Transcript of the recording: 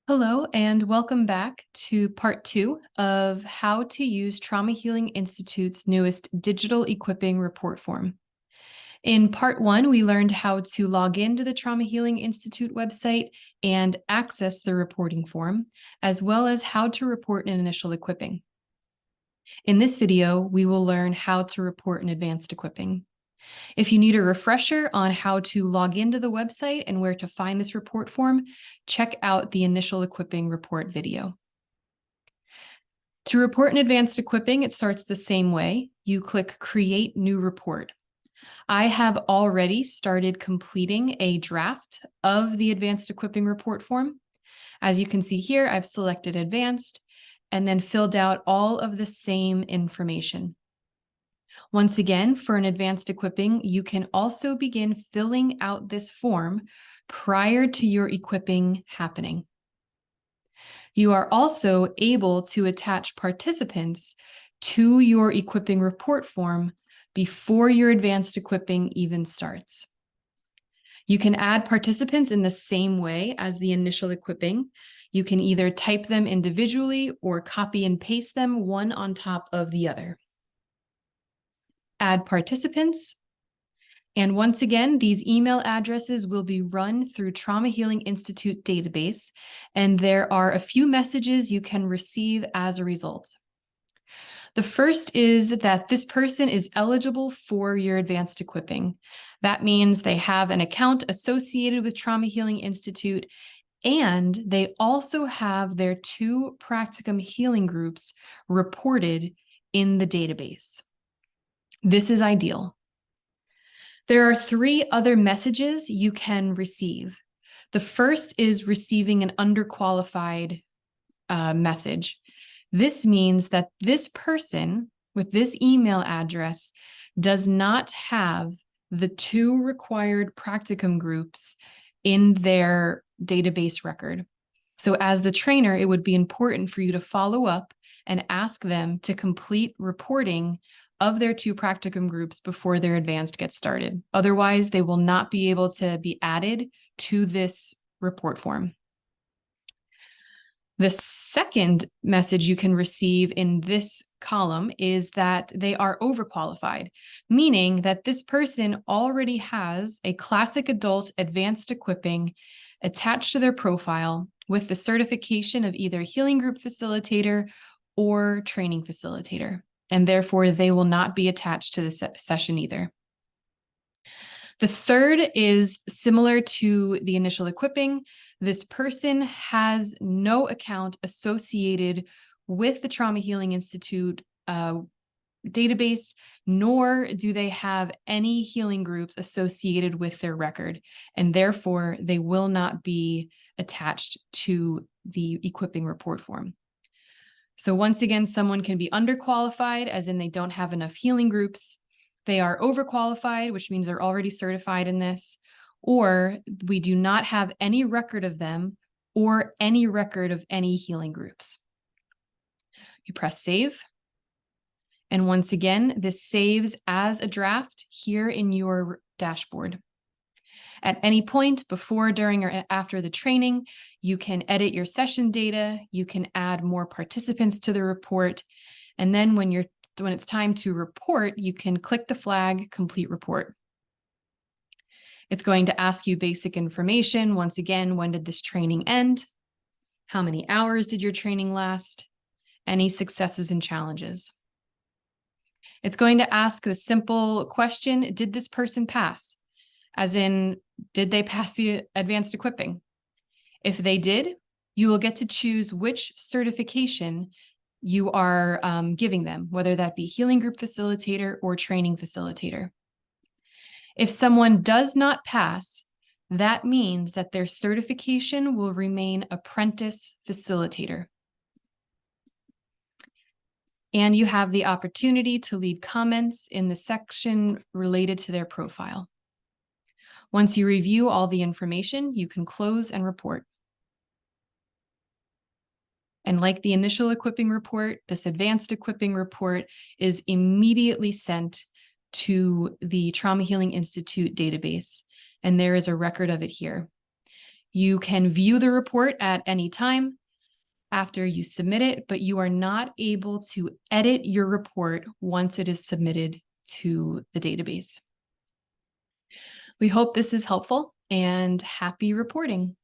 Hello, and welcome back to part 2 of how to use Trauma Healing Institute's newest digital equipping report form. In part 1, we learned how to log into the Trauma Healing Institute website and access the reporting form, as well as how to report an initial equipping. In this video, we will learn how to report an advanced equipping. If you need a refresher on how to log into the website and where to find this report form, check out the initial equipping report video. To report an advanced equipping, it starts the same way. You click Create New Report. I have already started completing a draft of the advanced equipping report form. As you can see here, I've selected Advanced and then filled out all of the same information. Once again, for an advanced equipping, you can also begin filling out this form prior to your equipping happening. You are also able to attach participants to your equipping report form before your advanced equipping even starts. You can add participants in the same way as the initial equipping. You can either type them individually or copy and paste them one on top of the other. Add participants. And once again, these email addresses will be run through Trauma Healing Institute database, and there are a few messages you can receive as a result. The first is that this person is eligible for your advanced equipping. That means they have an account associated with Trauma Healing Institute, and they also have their 2 practicum healing groups reported in the database. This is ideal. There are 3 other messages you can receive. The first is receiving an underqualified message. This means that this person with this email address does not have the 2 required practicum groups in their database record. So as the trainer, it would be important for you to follow up and ask them to complete reporting of their 2 practicum groups before their advanced gets started. Otherwise, they will not be able to be added to this report form. The second message you can receive in this column is that they are overqualified, meaning that this person already has a classic adult advanced equipping attached to their profile with the certification of either healing group facilitator or training facilitator, and therefore they will not be attached to this session either. The third is similar to the initial equipping. This person has no account associated with the Trauma Healing Institute database, nor do they have any healing groups associated with their record, and therefore they will not be attached to the equipping report form. So once again, someone can be underqualified, as in they don't have enough healing groups. They are overqualified, which means they're already certified in this, or we do not have any record of them or any record of any healing groups. You press save. And once again, this saves as a draft here in your dashboard. At any point before, during, or after the training, you can edit your session data, you can add more participants to the report, and then when it's time to report, you can click the flag Complete Report. It's going to ask you basic information. Once again, when did this training end? How many hours did your training last? Any successes and challenges? It's going to ask the simple question, did this person pass? As in, did they pass the advanced equipping? If they did, you will get to choose which certification you are giving them, whether that be healing group facilitator or training facilitator. If someone does not pass, that means that their certification will remain apprentice facilitator. And you have the opportunity to leave comments in the section related to their profile. Once you review all the information, you can close and report. And like the initial equipping report, this advanced equipping report is immediately sent to the Trauma Healing Institute database, and there is a record of it here. You can view the report at any time after you submit it, but you are not able to edit your report once it is submitted to the database. We hope this is helpful and happy reporting.